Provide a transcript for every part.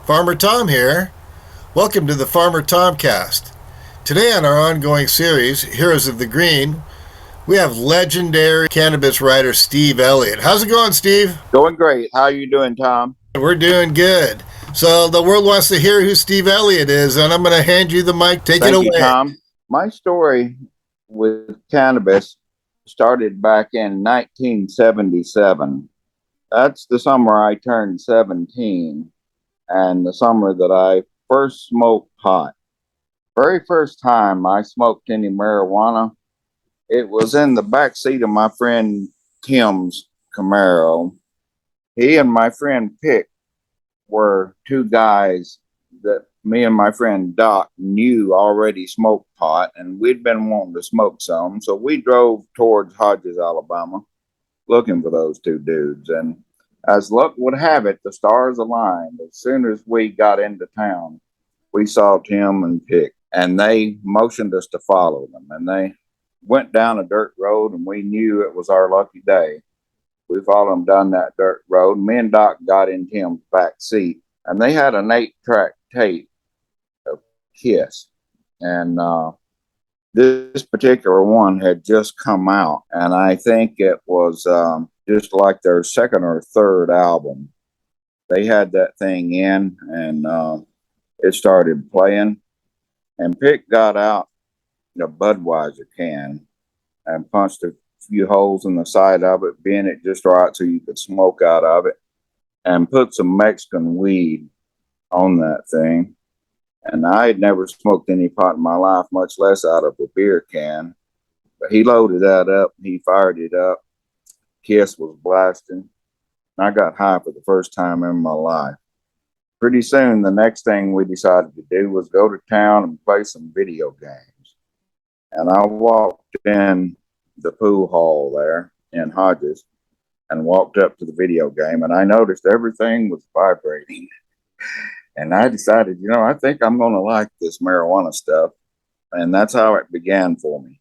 Farmer Tom here. Welcome to the Farmer Tomcast. Today on our ongoing series, Heroes of the Green, we have legendary cannabis writer Steve Elliott. How's it going, Steve? Going great. How are you doing, Tom? We're doing good. So the world wants to hear who Steve Elliott is, and I'm going to hand you the mic. Take it Thank you, away. Tom. My story with cannabis started back in 1977. That's the summer I turned 17 and the summer that I first smoked pot. Very first time I smoked any marijuana, it was in the back seat of my friend Tim's Camaro. He and my friend Pick were two guys that me and my friend Doc knew already smoked pot, and we'd been wanting to smoke some. So we drove towards Hodges, Alabama, looking for those two dudes. And as luck would have it, the stars aligned. As soon as we got into town, we saw Tim and Pick, and they motioned us to follow them. And they went down a dirt road, and we knew it was our lucky day. We followed them down that dirt road. Me and Doc got in Tim's back seat, and they had an 8-track tape of Kiss. And this particular one had just come out, and I think it was just like their second or third album. They had that thing in, and it started playing. And Pick got out a Budweiser can and punched a few holes in the side of it, being it just right so you could smoke out of it, and put some Mexican weed on that thing. And I had never smoked any pot in my life, much less out of a beer can. But he loaded that up, he fired it up. Kiss was blasting. And I got high for the first time in my life. Pretty soon, the next thing we decided to do was go to town and play some video games. And I walked in the pool hall there in Hodges and walked up to the video game, and I noticed everything was vibrating. And I decided, I think I'm going to like this marijuana stuff. And that's how it began for me.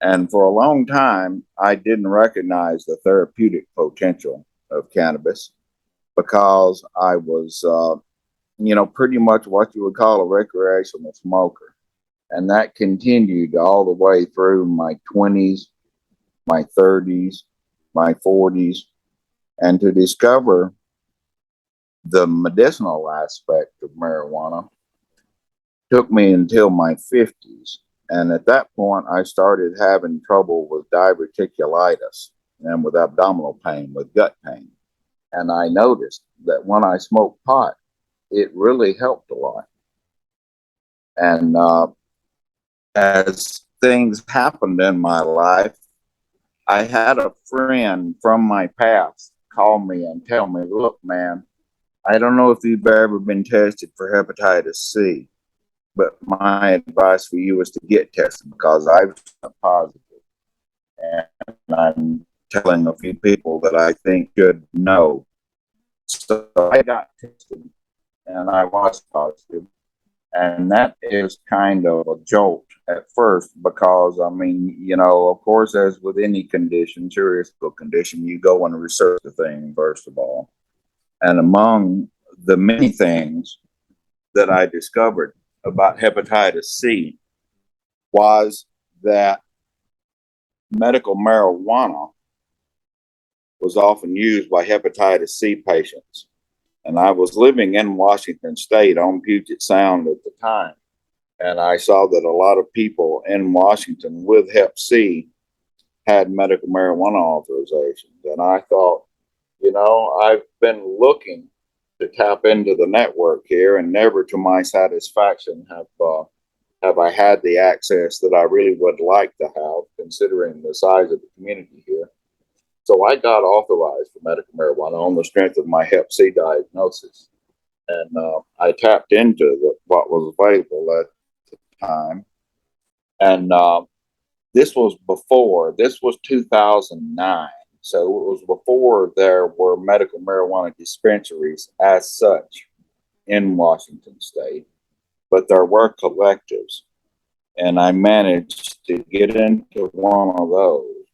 And for a long time, I didn't recognize the therapeutic potential of cannabis because I was, pretty much what you would call a recreational smoker. And that continued all the way through my 20s, my 30s, my 40s, and to discover the medicinal aspect of marijuana took me until my 50s. And at that point, I started having trouble with diverticulitis and with abdominal pain, with gut pain. And I noticed that when I smoked pot, it really helped a lot. And as things happened in my life, I had a friend from my past call me and tell me, look, man, I don't know if you've ever been tested for hepatitis C, but my advice for you is to get tested because I was positive. And I'm telling a few people that I think should know. So I got tested and I was positive. And that is kind of a jolt at first because, of course, as with any condition, serious condition, you go and research the thing, first of all. And among the many things that I discovered about hepatitis C was that medical marijuana was often used by hepatitis C patients. And I was living in Washington State on Puget Sound at the time. And I saw that a lot of people in Washington with Hep C had medical marijuana authorizations. And I thought, I've been looking to tap into the network here, and never to my satisfaction have I had the access that I really would like to have, considering the size of the community here. So I got authorized for medical marijuana on the strength of my Hep C diagnosis. And I tapped into what was available at the time. And this was 2009. So it was before there were medical marijuana dispensaries as such in Washington State, but there were collectives. And I managed to get into one of those.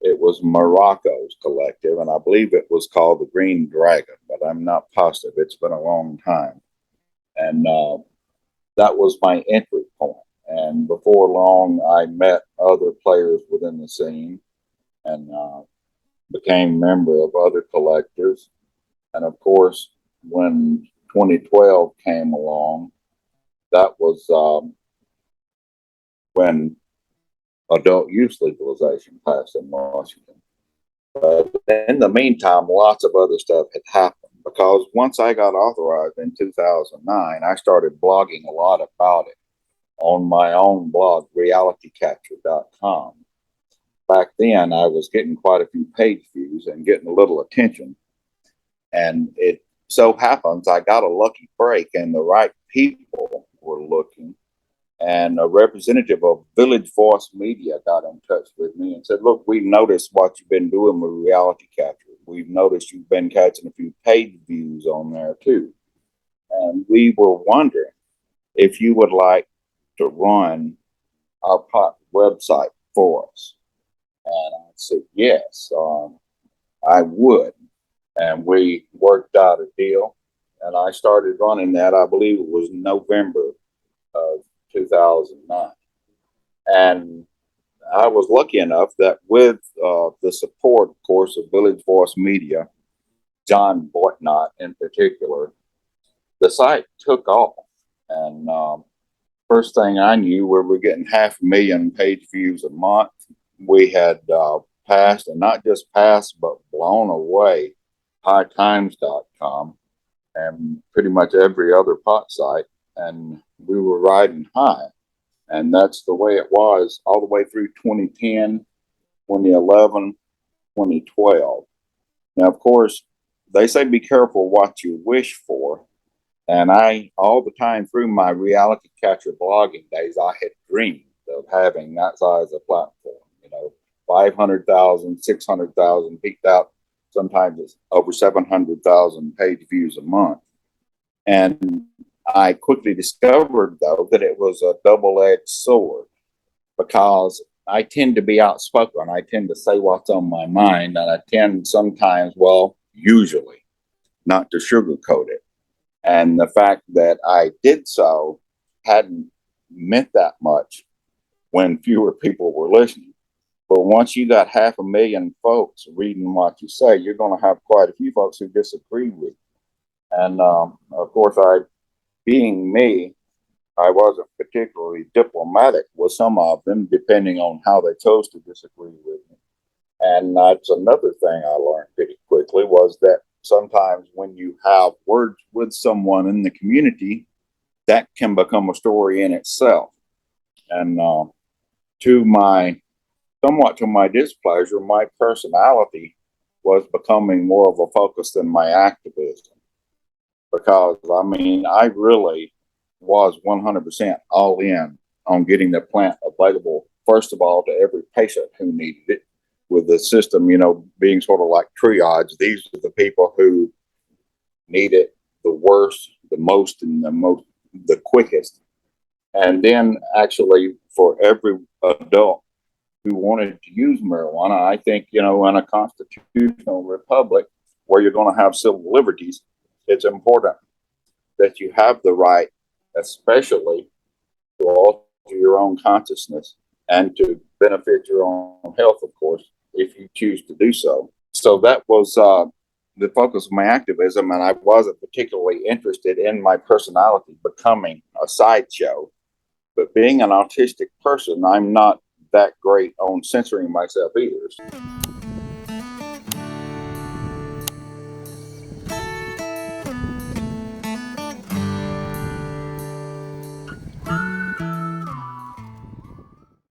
It was Morocco's collective, and I believe it was called the Green Dragon, but I'm not positive. It's been a long time. And that was my entry point. And before long, I met other players within the scene and became a member of other collectors. And of course, when 2012 came along, that was when adult use legalization passed in Washington. But in the meantime, lots of other stuff had happened because once I got authorized in 2009, I started blogging a lot about it on my own blog, realitycatcher.com. Back then, I was getting quite a few page views and getting a little attention. And it so happens I got a lucky break, and the right people were looking. And a representative of Village Voice Media got in touch with me and said, "Look, we've noticed what you've been doing with Reality Capture. We've noticed you've been catching a few page views on there too. And we were wondering if you would like to run our website for us." And I said, "Yes, I would." And we worked out a deal. And I started running that, I believe it was November of 2009. And I was lucky enough that with the support, of course, of Village Voice Media, John Boitnott in particular, the site took off. And first thing I knew, we were getting 500,000 page views a month. We had passed, and not just passed, but blown away hightimes.com and pretty much every other pot site. And we were riding high. And that's the way it was all the way through 2010, 2011, 2012. Now, of course, they say be careful what you wish for. And I, all the time through my reality catcher blogging days, I had dreamed of having that size of platform, 500,000, 600,000, peaked out. Sometimes it's over 700,000 page views a month. And I quickly discovered, though, that it was a double-edged sword because I tend to be outspoken. I tend to say what's on my mind, and I tend sometimes, well, usually, not to sugarcoat it. And the fact that I did so hadn't meant that much when fewer people were listening. But once you got 500,000 folks reading what you say, you're going to have quite a few folks who disagree with you. And of course, being me, I wasn't particularly diplomatic with some of them, depending on how they chose to disagree with me. And that's another thing I learned pretty quickly was that sometimes when you have words with someone in the community, that can become a story in itself. And somewhat to my displeasure, my personality was becoming more of a focus than my activism. Because, I really was 100% all in on getting the plant available, first of all, to every patient who needed it, with the system, being sort of like triage. These are the people who need it the worst, the most, and the quickest. And then actually for every adult who wanted to use marijuana, I think, in a constitutional republic where you're going to have civil liberties, it's important that you have the right, especially to alter your own consciousness and to benefit your own health, of course, if you choose to do so. So that was the focus of my activism, and I wasn't particularly interested in my personality becoming a sideshow. But being an autistic person, I'm not that great on censoring myself either.